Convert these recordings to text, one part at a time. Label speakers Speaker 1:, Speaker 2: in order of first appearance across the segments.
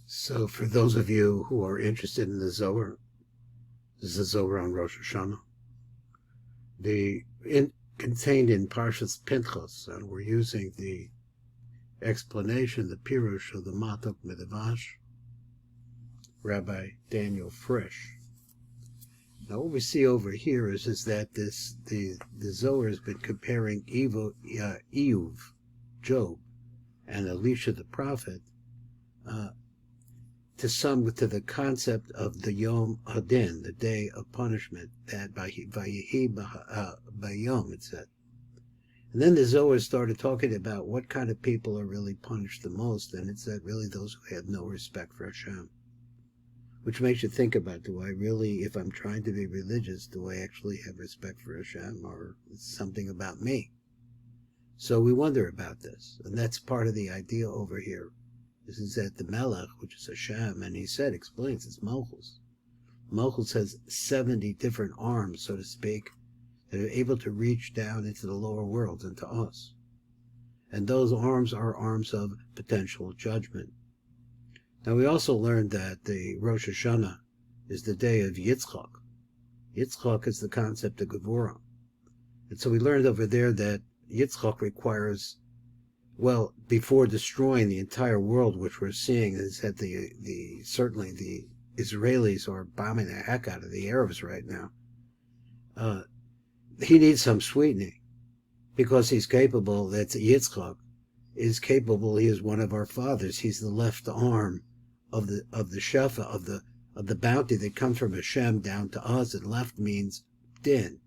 Speaker 1: So for those of you who are interested in the Zohar, this is the Zohar on Rosh Hashanah. Contained in Parshat Pinchas, and we're using the explanation, the Pirush of the Matok Midrash, Rabbi Daniel Frisch. Now what we see over here is that the Zohar has been comparing Ehuv, Job, and Elisha the prophet to the concept of the Yom Hadin, the day of punishment, that Vayihi Bayom, it said. And then the Zohar started talking about what kind of people are really punished the most, and it said really those who have no respect for Hashem. Which makes you think about, do I really, if I'm trying to be religious, do I actually have respect for Hashem, or it's something about me? So we wonder about this, and that's part of the idea over here. This is that the Melech, which is Hashem, and he explains, it's Malchus. Malchus has 70 different arms, so to speak, that are able to reach down into the lower worlds, into us. And those arms are arms of potential judgment. Now we also learned that the Rosh Hashanah is the day of Yitzchak. Yitzchak is the concept of Gevurah. And so we learned over there that Yitzchak requires, well, before destroying the entire world, which we're seeing is that certainly the Israelis are bombing the heck out of the Arabs right now. He needs some sweetening, because he's capable. That's Yitzchak is capable. He is one of our fathers. He's the left arm of the shefa of the bounty that comes from Hashem down to us, and left means din.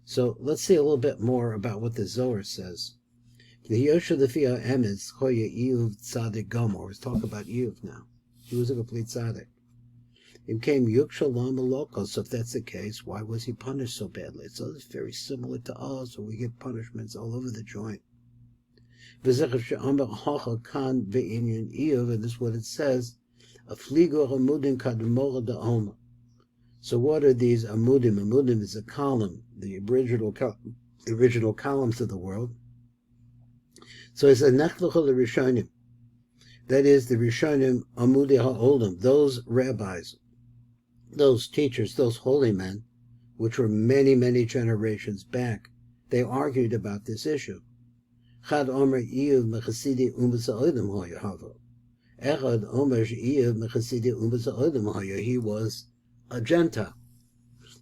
Speaker 1: So let's see a little bit more about what the Zohar says. The Yosha Lefia Emes Choya Ehuv Tzadik Gomer. Let's talk about Ehuv now. He was a complete tzaddik. It came Yukshalam Malokos. So if that's the case, why was he punished so badly? So it's very similar to us, where we get punishments all over the joint. And this is what it says. So what are these amudim? Amudim is a column, the original columns of the world. So it's a nechlucha l'rishonim. That is the rishonim amudi ha'olam, those rabbis, those teachers, those holy men, which were many, many generations back. They argued about this issue. Chad omer Ehuv mechasidi u'b'sa'odim hoya havo. Echad omer Ehuv mechasidi u'b'sa'odim hoya. He was a Gentile.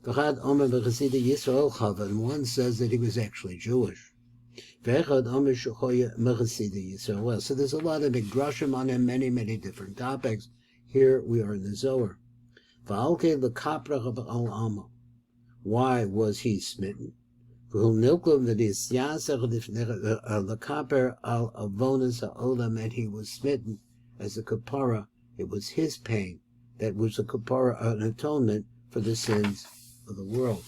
Speaker 1: Chad omer mechasidi Yisrael havo. And one says that he was actually Jewish. So there's a lot of midrashim on him, many, many different topics. Here we are in the Zohar. Why was he smitten? And he was smitten as a kapara. It was his pain that was a kapara, an atonement for the sins of the world.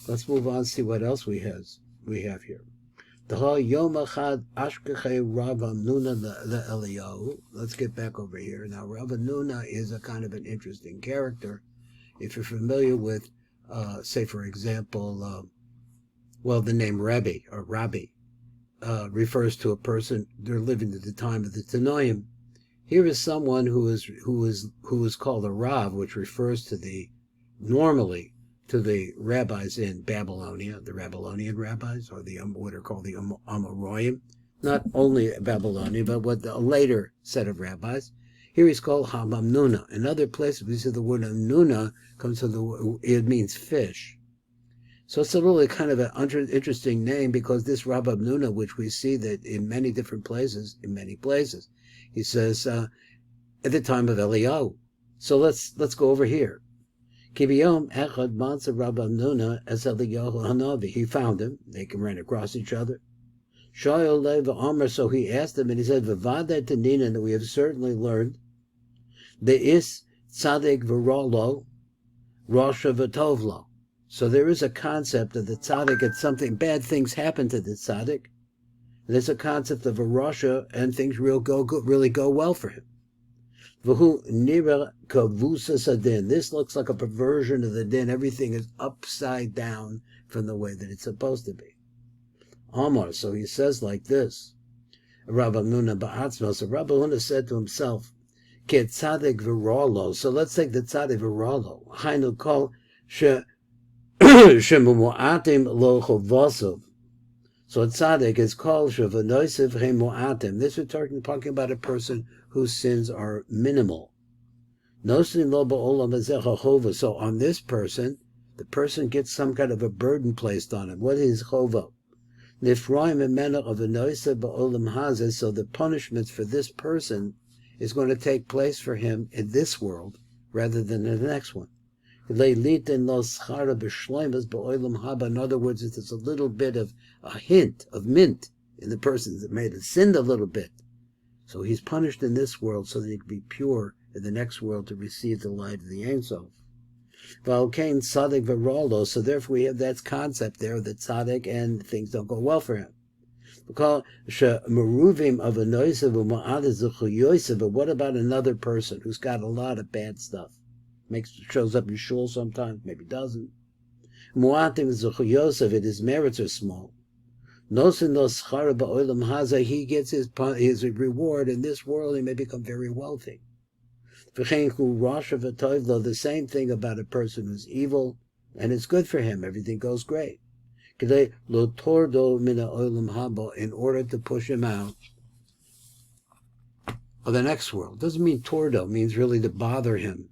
Speaker 1: Let's move on and see what else we have here. Let's get back over here. Now, Rav Nuna is a kind of an interesting character. If you're familiar with, say, for example, the name Rabbi or Rabbi refers to a person, they're living at the time of the Tanoim. Here is someone who is called a Rav, which refers to normally to the rabbis in Babylonia, the Babylonian rabbis, or what are called the Amoraim, not only Babylonia, but what a later set of rabbis. Here he's called Hamamnuna. In other places, we see the word Nuna comes from it means fish. So it's a really kind of an interesting name, because this Rabbi Nuna, which we see that in many different places, he says at the time of Eliyahu. So let's go over here. He found him. They can run across each other. So he asked him, and he said, that we have certainly learned the is tzaddik v'rolo, rosha v'tovlo. So there is a concept of the tzaddik, that something bad things happen to the tzaddik. There's a concept of a rosha, and things really go well for him. This looks like a perversion of the din. Everything is upside down from the way that it's supposed to be. Amar, so he says like this. Rabbi Nuna Ba'atzma. So Rabbi Nuna said to himself, Ke tzadik v'rolo. So let's take the tzadik v'rolo. Hainu kol shemu'atim lo chovosov. So a tzaddik is called shavanoisiv hemu'atim. This is talking about a person whose sins are minimal. Nosin lo ba'olam hazeh chova. So on this person, the person gets some kind of a burden placed on him. What is chova? Nifroim emena of anoisiv ba'olam hazeh. So the punishments for this person is going to take place for him in this world rather than in the next one. In other words, it's a little bit of a hint of mint in the person that may have sinned a little bit. So he's punished in this world so that he can be pure in the next world to receive the light of the Ein Sof. So therefore we have that concept there that tzaddik and things don't go well for him. But what about another person who's got a lot of bad stuff? Shows up in shul sometimes, maybe doesn't. Mu'atim zuchuyosef, his merits are small. Nosin no schara ba'olam haza, he gets his reward in this world, he may become very wealthy. V'chein Rosh Hashanah, the same thing about a person who's evil, and it's good for him, everything goes great. Kedei lo tordo mina olam haba, in order to push him out of the next world. Doesn't mean tordo, means really to bother him,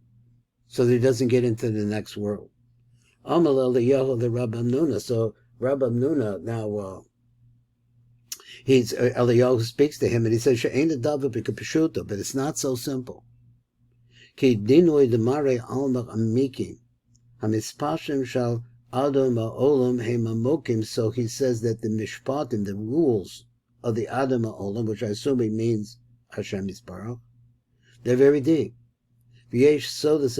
Speaker 1: so that he doesn't get into the next world. Amal Eliyahu the Rabbi Amnuna. So Rabbi Amnuna now Eliyahu speaks to him and he says, "She'ein davar b'kapshuto," but it's not so simple. Ki dinoi demare alma amikim hamispashim shal adam ha'olam hemamokim. So he says that the mishpatim, the rules of the adam ha'olam, which I assume he means Hashem Yisbarach, they're very deep. There's a lots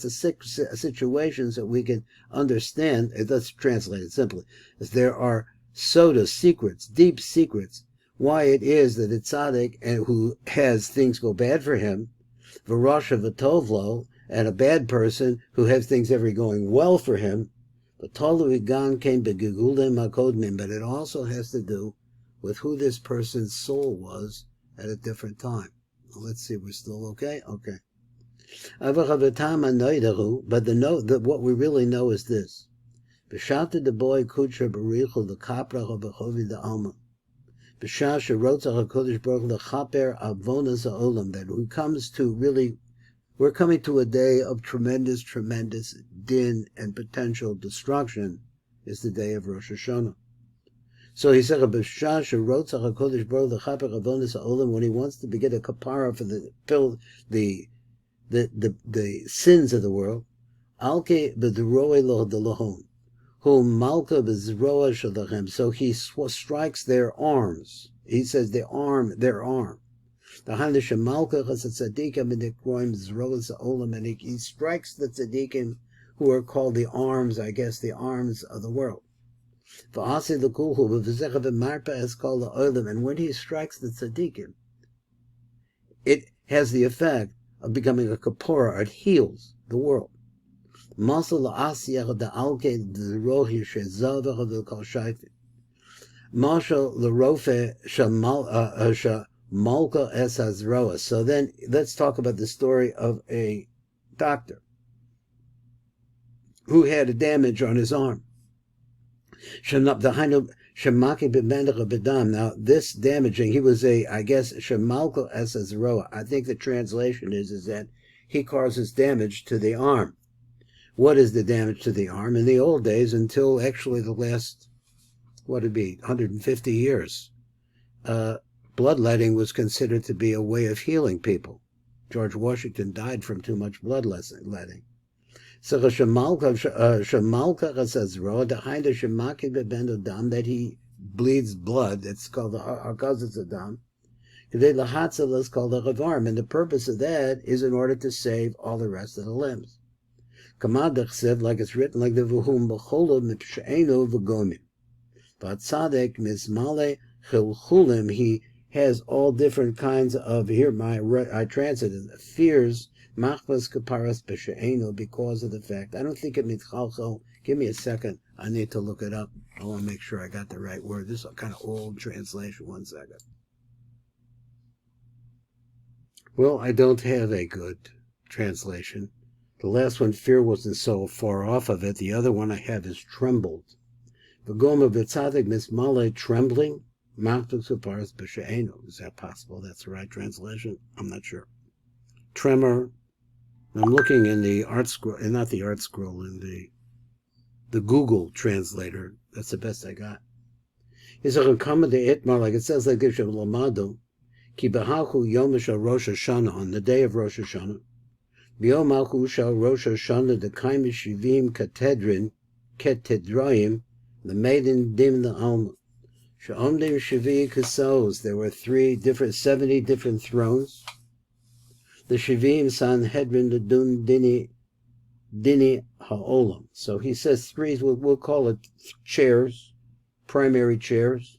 Speaker 1: of situations that we can understand. Let's translate it simply. There are soda secrets, deep secrets, why it is that a tzaddik and who has things go bad for him, v'rasha v'tovlo, and a bad person who has things ever going well for him, but it also has to do with who this person's soul was at a different time. Let's see, we're still okay? Okay. But what we really know is this. The boy Kutra Barichu, the Kapra of Behovi the Alma. B'shah Sherotza HaKodesh Baruch the Chaper Avonas HaOlam, that who comes to really, we're coming to a day of tremendous, tremendous din and potential destruction, is the day of Rosh Hashanah. So he said, when he wants to begin a kapara for the sins of the world, so he strikes their arms. He says their arm. And he strikes the tzaddikim who are called the arms, I guess, the arms of the world. And when he strikes the tzaddikim, it has the effect of becoming a kapora. It heals the world. So then let's talk about the story of a doctor who had a damage on his arm. Now, this damaging, he was I guess, Shemalko Esazroa. I think the translation is that he causes damage to the arm. What is the damage to the arm? In the old days, until actually the last, 150 years, bloodletting was considered to be a way of healing people. George Washington died from too much bloodletting. So that he bleeds blood, that's called the Hakazas Adam. Is called the Chavarm, and the purpose of that is in order to save all the rest of the limbs. Like it's written, like the Vuhum B'cholo Mipshe'enu V'gomim. But Tzaddik Mismale Chilchulim, he has all different kinds of, here I translated, fears, Machmas Kaparas B'She'enu, because of the fact. I don't think it means Chalchol. Give me a second. I need to look it up. I want to make sure I got the right word. This is a kind of old translation. 1 second. Well, I don't have a good translation. The last one, fear, wasn't so far off of it. The other one I have is trembled. V'goma v'tzadik mismale, trembling. Ma'atuk suparas b'she'enu. Is that possible? That's the right translation? I'm not sure. Tremor. I'm looking in the art scroll, not the art scroll, in the Google translator. That's the best I got. Is a kama de itmar, like it says like this, Lamado, ki b'hachu yom shel Rosh Hashanah, on the day of Rosh Hashanah. B'yom hachu shel Rosh Hashanah dekaim shivim katedrayim, the maiden dim the alma. She'omdim shavi kasos, there were 70 different thrones. The Shivim Sanhedrin, the Dun Dini Ha'olam. So he says three, we'll call it chairs, primary chairs.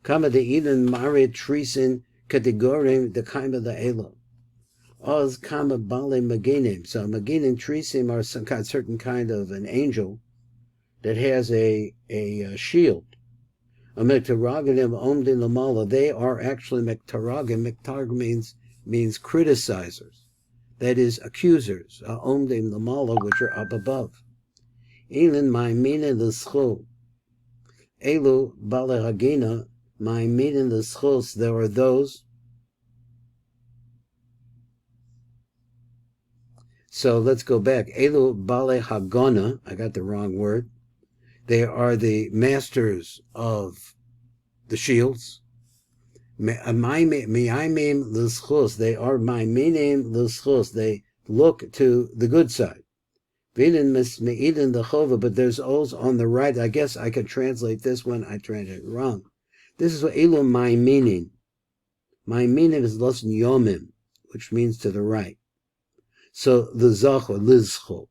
Speaker 1: Kama de Eden Mare Trisin Kategorim the Kaima the Elo. Oz Kama Bale Maginim. So Maginim Trisim are certain kind of an angel that has a shield. A Mektaraganim Omdin Lamala. They are actually Mektaragim. Mektarag means criticizers, that is, accusers, omdim lamala, which are up above. Elin ma'amina l'schol, elu bale hagina, ma'amina l'schos, there are those. So let's go back. Elu bale hagana, I got the wrong word. They are the masters of the shields. They are my meaning l'schos. They look to the good side. But there's O's on the right. I guess I could translate this one. I translated it wrong. This is what elu my meaning. My meaning is losn yomim, which means to the right. So the zacho lizcho.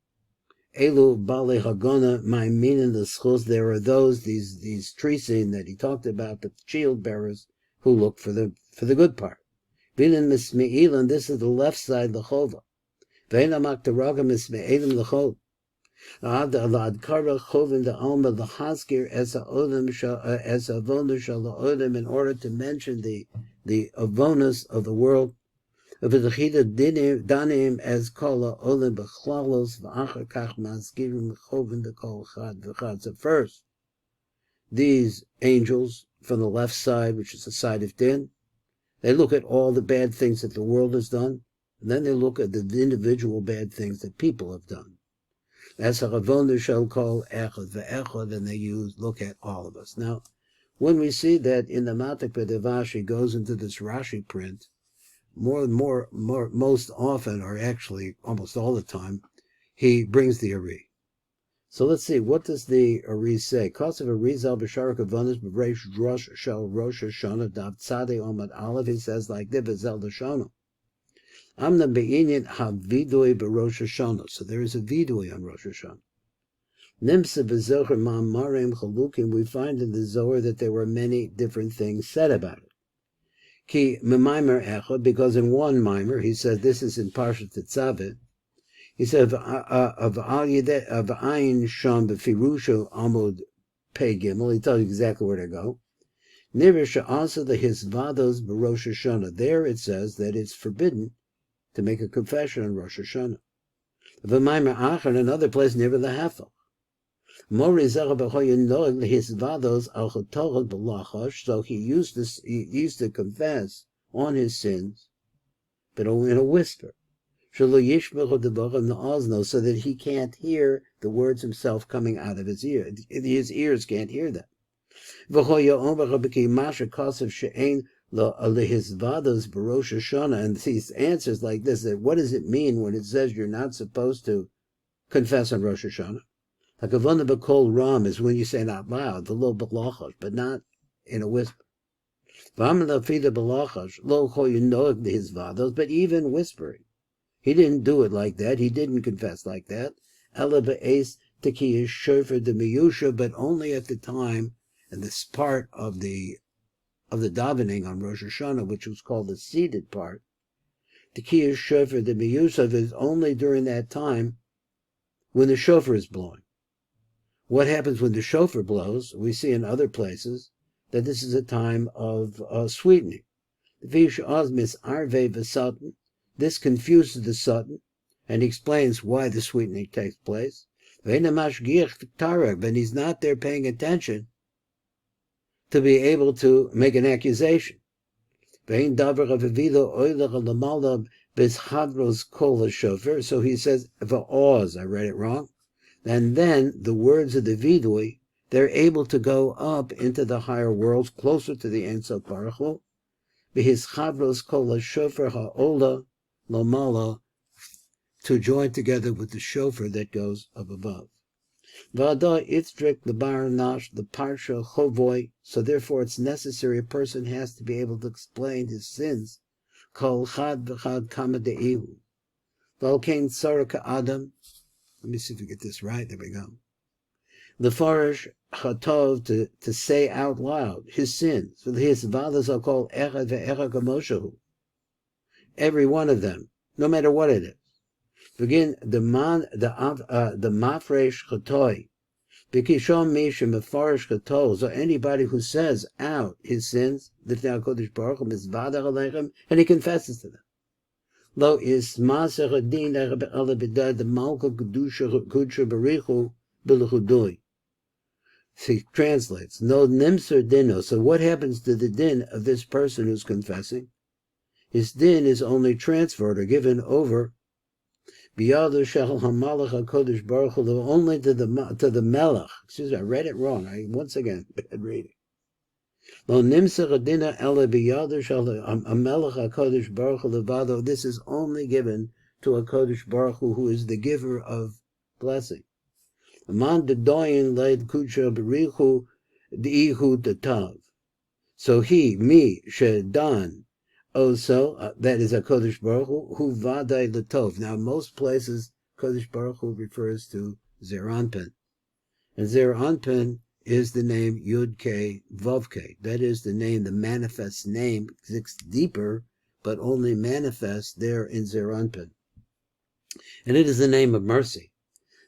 Speaker 1: Elu bale hagona, my meaning l'schos. There are those these trisin that he talked about, the shield bearers, who look for the good part. Vinin misme'ilan, this is the left side, the chova. Ve'ena maktaraga misme'ilim l'chov. La'adkara chovin the alma l'haskir as ha'odem as avonus shal ha'odem, in order to mention the avonus of the world. V'dechida danim as kol ha'odem b'chlalos v'achar kach maskirim chovin d'kol chad v'chad. So first, these angels from the left side, which is the side of din, they look at all the bad things that the world has done, and then they look at the individual bad things that people have done. As a Ravona shall call echad ve'echad, and they look at all of us. Now, when we see that in the Matak Pedevashi goes into this Rashi print, most often, or actually almost all the time, he brings the Ari. So let's see, what does the Ari say? Cause of Ari Zal B'Shar Kavanas B'Reish Rosh Shal Rosh Hashanah Dav Tzadei Omad Aleph, he says like this, Zel Hashanah. Amna Be'inyan HaVidui B'Rosh Hashanah. So there is a Vidui on Rosh Hashanah. Nimsa B'Zohar Ma'amarim Chalukim, we find in the Zohar that there were many different things said about it. Ki M'maimer Echad, because in one Maimer, he says, this is in Parshat Tetzaveh, he said, of Ayin Sham B'Firusha Amud Pei Gimel, he tells you exactly where to go. Nirisha also the Hisvados B'Rosh Hashanah. There it says that it's forbidden to make a confession on Rosh Hashanah. V'maimer Achar, in another place, never the Hafel. Mori Zera B'Choyin Noeg Hisvados Al Chotorot B'Lachosh, so he used to confess on his sins, but in a whisper. So that he can't hear the words himself coming out of his ear. His ears can't hear that. And he answers like this, that what does it mean when it says you're not supposed to confess on Rosh Hashanah? Hakavana b'kol ram is when you say it out loud, the lo b'lachash, but not in a whisper. But even whispering. He didn't do it like that. He didn't confess like that. Ela be'es tekiya shofar de miyusha, but only at the time, and this part of the davening on Rosh Hashanah, which was called the seated part. Tekiya shofar de miyusha is only during that time when the shofar is blowing. What happens when the shofar blows? We see in other places that this is a time of sweetening. This confuses the Satan, and explains why the sweetening takes place. But he's not there paying attention to be able to make an accusation. So he says, va'oz, I read it wrong. And then the words of the vidui, they're able to go up into the higher worlds, closer to the Ein Sof Baruch Hu. V'hischadros kol ha'shofar ha'ola lomala, to join together with the shofar that goes up above. V'ada itzrik the bar nash the parsha chovoi. So therefore, it's necessary a person has to be able to explain his sins. Kol chad v'chad kama de'ihu. V'alkein tzarka adam. Let me see if we get this right. There we go. The farish chatov, to say out loud his sins. His fathers are called echad ve'echad kamoshahu. Every one of them, no matter what it is. Begin the mafresh chatoi. B'kishon mishim mefarish chatol. So anybody who says out his sins, and he confesses to them. Lo is maser adin the malka kedusha berichu b'lechudui. He translates, no nimser dino. So what happens to the din of this person who's confessing? His din is only transferred or given over biyadu shel hamalach hakodesh baruch hu, only to the melech. Excuse me, I read it wrong. Once again, bad reading. Lo nimser adina ela biyadu shel hamalach hakodesh baruch hu levado. This is only given to a kodesh baruch who is the giver of blessing. Man de doyin leid kudsha berichu deihu detav. So he, me, shedan, also, that is a Kodesh Baruch Hu vaday letov. Now, in most places, Kodesh Baruch Hu refers to Zer Anpin. And Zer Anpin is the name Yud Ke Vav Ke. That is the name, the manifest name, sits deeper, but only manifest there in Zer Anpin. And it is the name of mercy.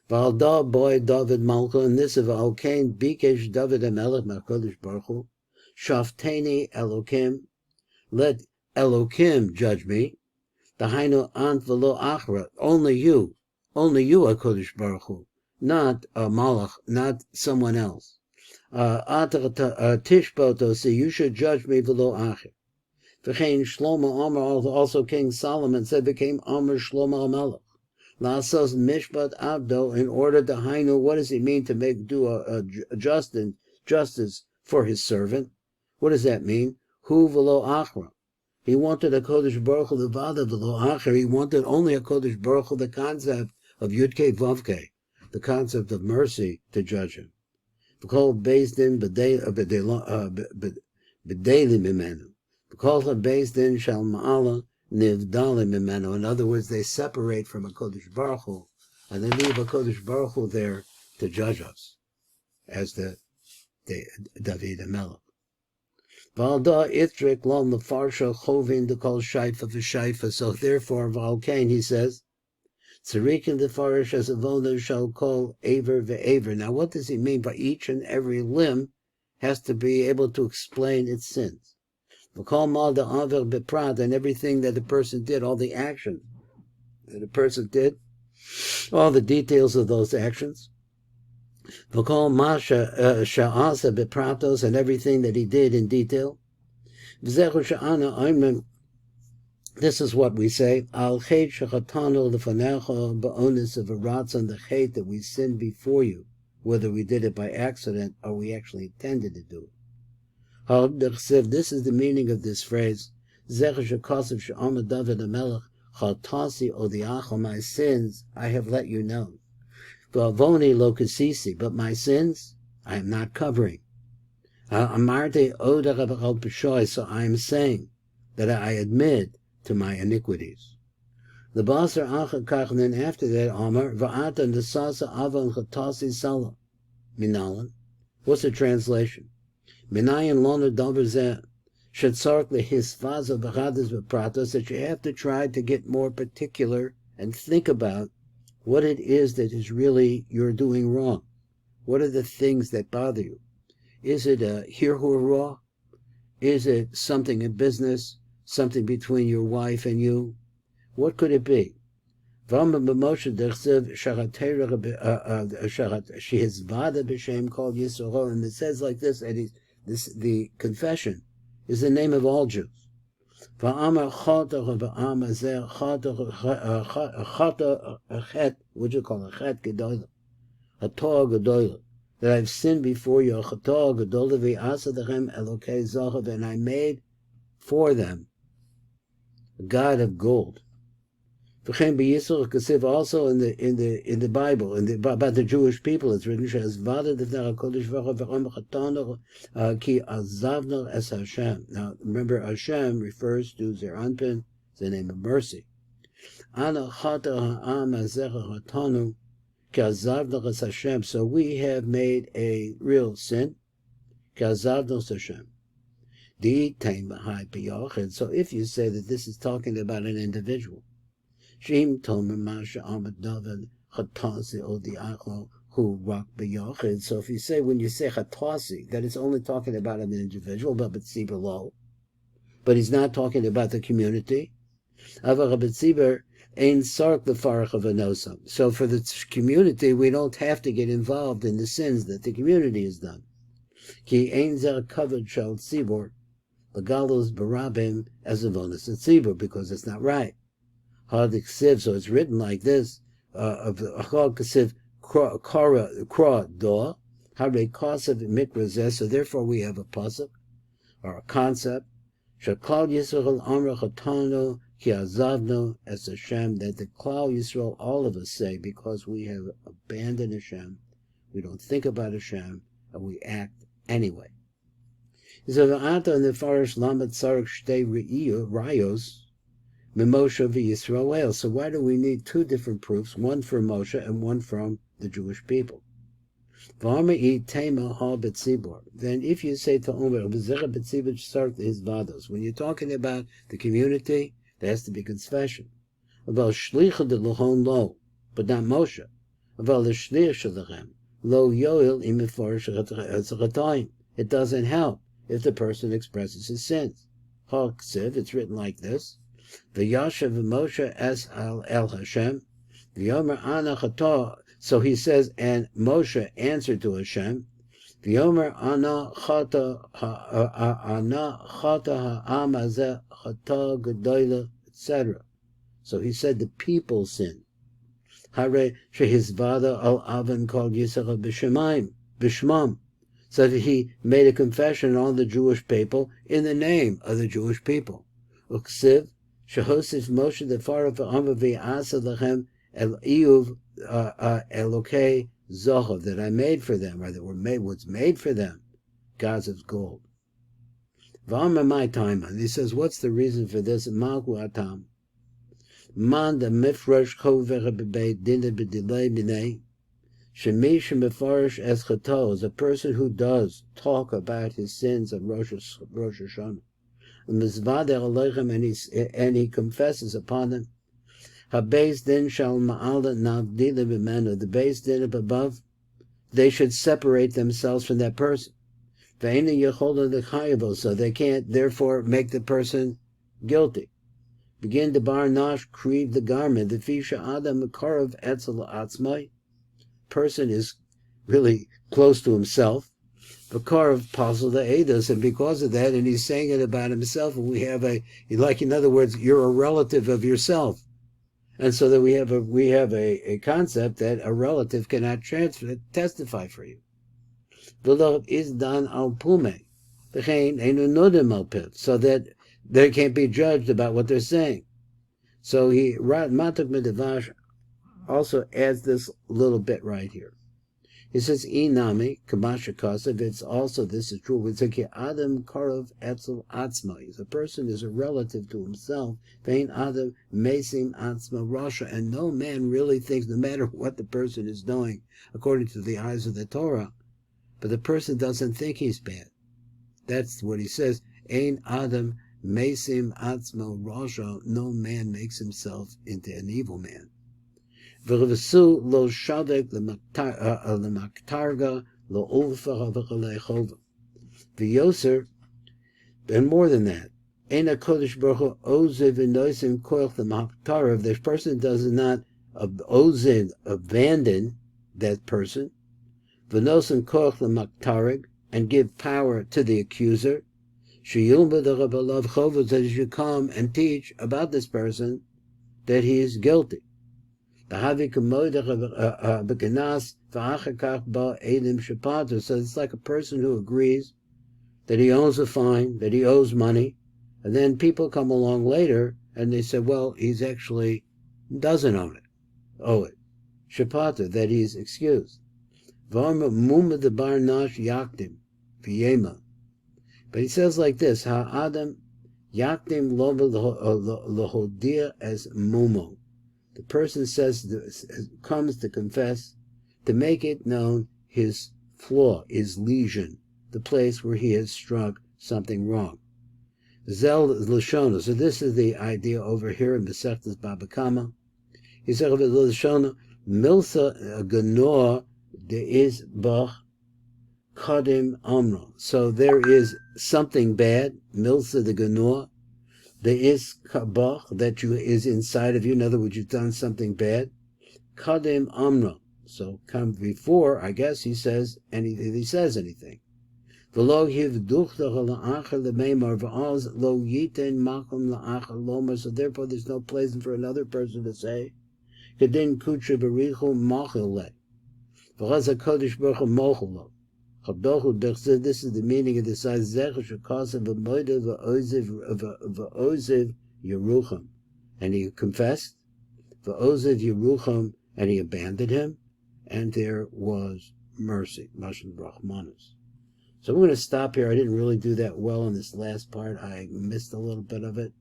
Speaker 1: Valda boy David Malka, and this of Alkain Bikesh David Amelech Kodesh Baruch Hu, Shafteni Elokim, let Elokim judge me. The Hainu Ant Velo Achra, only you, HaKodesh Baruch Hu, not a Malach, not someone else. Tishboto, say you should judge me Velo Achra. V'chein Shlomo Amar, also King Solomon said, became Amar Shlomo HaMelech. Lasos Mishpat Abdo, in order to Hainu, what does he mean to do a justice for his servant? What does that mean? Hu Velo Achra. He wanted a Kodesh Baruch Hu Levada V'lo Acher. He wanted only a Kodesh Baruch Hu, the concept of Yud Kei Vav Kei, the concept of mercy to judge him. V'kol based in B'deli Mimenu. V'kol based in Shal Ma'ala Nivdali Mimenu. In other words, they separate from a Kodesh Baruch Hu, and they leave a Kodesh Baruch Hu there to judge us, as the David HaMelech. Valda itrik lom lefarsha chovin to call shaifa v'shaifa. So therefore, Valkain, he says, tzarikin lefarish as a voda shall call aver ve'aver. Now, what does he mean by each and every limb has to be able to explain its sins? V'kol mal de aver beprat, and everything that the person did, all the action that the person did, all the details of those actions. V'kol masha sha'asa bepratos, and everything that he did in detail. V'zechu sha'ana ayman. This is what we say. Al chet shechatanu lefanecha ba'onis of a ratzon, the chet that we sinned before you, whether we did it by accident or we actually intended to do it. This is the meaning of this phrase. Zechu shekasav she'amad David HaMelech chatasi odiacha, my sins I have let you know. V'avoni lo kasisi, but my sins I am not covering. Amarte odach b'shoy, so I am saying that I admit to my iniquities. The basar achakach, and then after that, Amar va'ata nesasa avon chatasi sala minalan. What's the translation? Minayin lona davar zeh shetzark lehisvaza b'chadas b'pratos, that you have to try to get more particular and think about what it is that is really you're doing wrong. What are the things that bother you? Is it a hirhurah? Is it something in business? something between your wife and you? What could it be? She is vada b'shem called Yisroel, and it says like this, and the confession is the name of all Jews. What you call a chet gedolah, a Torah gedolah, that I've sinned before you, a Torah gedolah v'asadachem elokei Zohar, and I made for them a God of gold. Also in the Bible, about the Jewish people, it's written, now remember, Hashem refers to Zeranpin, the name of mercy. So we have made a real sin. So if you say that this is talking about an individual, so if you say, when you say chatasi, that it's only talking about an individual, but he's not talking about the community. So for the community, we don't have to get involved in the sins that the community has done. Because it's not right. So it's written like this, so therefore we have a pasuk, or a concept, that the Klal Yisrael, all of us say, because we have abandoned Hashem, we don't think about Hashem, and we act anyway. So the Ata in the Farish Lamed Tzarek Shtei Rayos, Moshe v'Yisrael. So why do we need two different proofs, one from Moshe and one from the Jewish people? Then if you say to Omer, when you're talking about the community, there has to be confession. But not Moshe. It doesn't help if the person expresses his sins. It's written like this. V'yashav Moshe es el Hashem, v'yomer ana chata. So he says, and Moshe answered to Hashem, v'yomer ana chata ha'am hazeh chata gedola, etc. So he said the people sinned. Hare shehizvada al avan called Yisrael b'shmam. So that he made a confession on the Jewish people in the name of the Jewish people. Uksiv Shehosif Moshe the Farav v'Amar v'Asa lechem el Iyuv Elokei Zohar, that I made for them, or that was made for them, gods of gold. V'Amar my time, and he says, what's the reason for this? Malku atam. Man the mifresh chover b'beit dinah b'dilei b'nei shemish mefarish es chato, is a person who does talk about his sins on Rosh Hashanah. And he confesses upon them. Habeis din shall ma'ala navdila b'menu, the beis din up above, they should separate themselves from that person. Ve'ena yechola l'chayavo, so they can't therefore make the person guilty. Begin to bar nash, creave the garment. The fisha adam mekarav etzel atzmai. Person is really close to himself. V'karav puzzle the edos, and because of that, and he's saying it about himself, and we have in other words, you're a relative of yourself. And so that we have a concept that a relative cannot testify for you. V'lo is dan al pume, v'chein einu nodim al piv, so that they can't be judged about what they're saying. So Matuk Medavash also adds this little bit right here. He says, Inami, Kamasha Kasav, it's also, this is true, it's like Adam Karov Etzel Atzma. The person is a relative to himself, Vein Adam Mesim Atzma Rasha, and no man really thinks, no matter what the person is doing, according to the eyes of the Torah, but the person doesn't think he's bad. That's what he says, Ein Adam Mesim Atzma Rasha, no man makes himself into an evil man. V'revesu lo shadek l'maktarga lo ulfa v'chalei chova. V'yoser, and more than that, Eina Kodesh Baruch Hu ozev v'nosim koach l'maktarav. If the person does not ozev, abandon that person, v'nosim koach l'maktarig, and give power to the accuser, sheyilmud ha'rabalav chovos, that he should come and teach about this person that he is guilty. So it's like a person who agrees that he owes a fine, that he owes money, and then people come along later and they say, well, he's actually doesn't owe it. Shapata, that he's excused. But he says like this, Ha'adam yakdim loba lahodia as mumo. The person comes to confess, to make it known his flaw, his lesion, the place where he has struck something wrong. Zel Lashona. So this is the idea over here in Masechtas Baba Kama. He said, Lashona, Milsa Ganor de is Bach Kadim Amro. So there is something bad, Milsa the Ganor. There is kabach that is inside of you. In other words, you've done something bad. Kadim amra. So come before, I guess he says anything. He says anything. So therefore, there's no place for another person to say. This is the meaning of the size Yerucham, and he confessed v'ozev Yerucham, and he abandoned him, and there was mercy. Mashal Brachmanus. So I'm going to stop here. I didn't really do that well in this last part. I missed a little bit of it.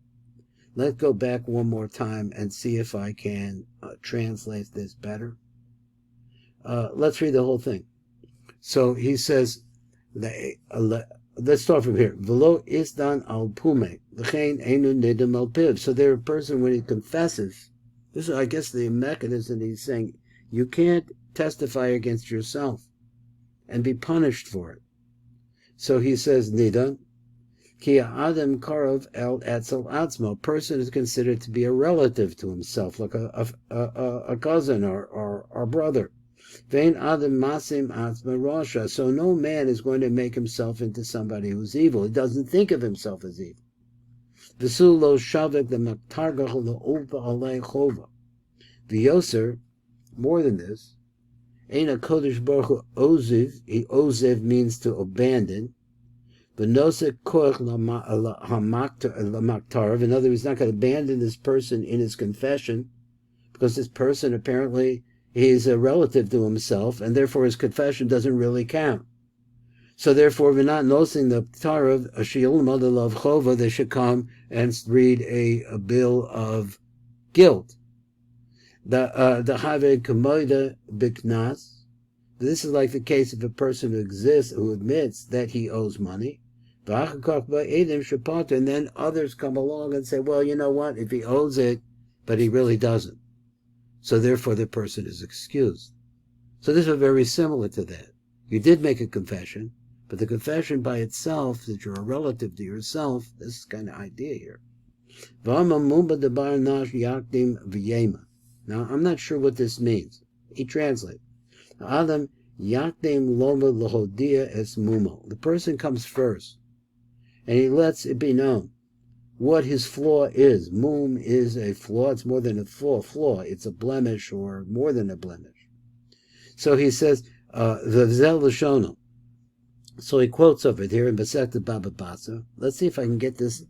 Speaker 1: Let's go back one more time and see if I can translate this better. Let's read the whole thing. So he says, let's start from here. V'lo isdan al pume, l'chein einu nidam al piv. So there, a person, when he confesses, this is, I guess, the mechanism he's saying, you can't testify against yourself and be punished for it. So he says, nidan, ki adam karov el etzel atzmo. A person is considered to be a relative to himself, like a cousin or brother. Vein adam masim atzma rasha. So no man is going to make himself into somebody who's evil. He doesn't think of himself as evil. V'su lo shavek the maktargach le'ulpa alei chova. V'yoser, more than this, Eina Kodesh Baruch Hu oziv. Oziv means to abandon. V'nosek koach l'maktarv. In other words, he's not going to abandon this person in his confession, because this person apparently is a relative to himself, and therefore his confession doesn't really count. So therefore, we're not nosing the Tarav, a Shi'ul Madalav Chova, they should come and read a bill of guilt. The Have Kamoida Biknas. This is like the case of a person who admits that he owes money. And then others come along and say, well, you know what, if he owes it, but he really doesn't. So therefore the person is excused. So this is very similar to that. You did make a confession, but the confession by itself, that you're a relative to yourself, this is kind of idea here. Now, I'm not sure what this means. He translates. The person comes first, and he lets it be known what his flaw is. Mum is a flaw. It's more than a flaw. It's a blemish, or more than a blemish. So he says, V'zel l'shono. So he quotes over here in Masechta Baba Basra. Let's see if I can get this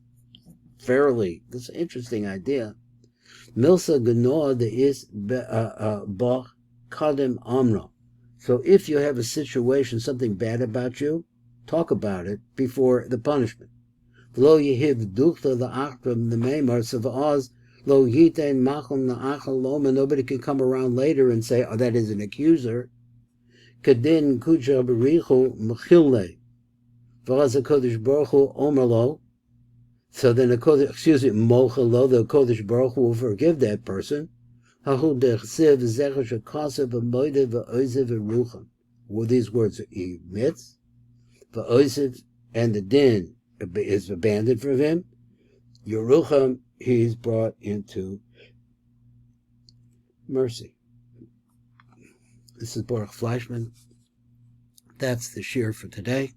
Speaker 1: fairly. This is an interesting idea. Milsa Ganor de is Bach Kadim Amra. So if you have a situation, something bad about you, talk about it before the punishment. Lo yihiv duchta la'achram the meimar, so v'oz lo yitein machum la'achal loma. Nobody can come around later and say, oh, that is an accuser. Kadin kuja berichu mechille. V'oz HaKodesh Baruch Hu omerlo. So then the mochelo, the Kodesh Baruch Hu will forgive that person. Hahu dechsev zecher shekasev v'moide v'oizev v'rucham. With these words, he admits, v'oizev, and the din is abandoned from him. Yerucham, he's brought into mercy. This is Baruch Fleischman. That's the shir for today.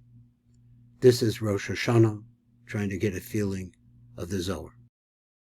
Speaker 1: This is Rosh Hashanah, trying to get a feeling of the Zohar.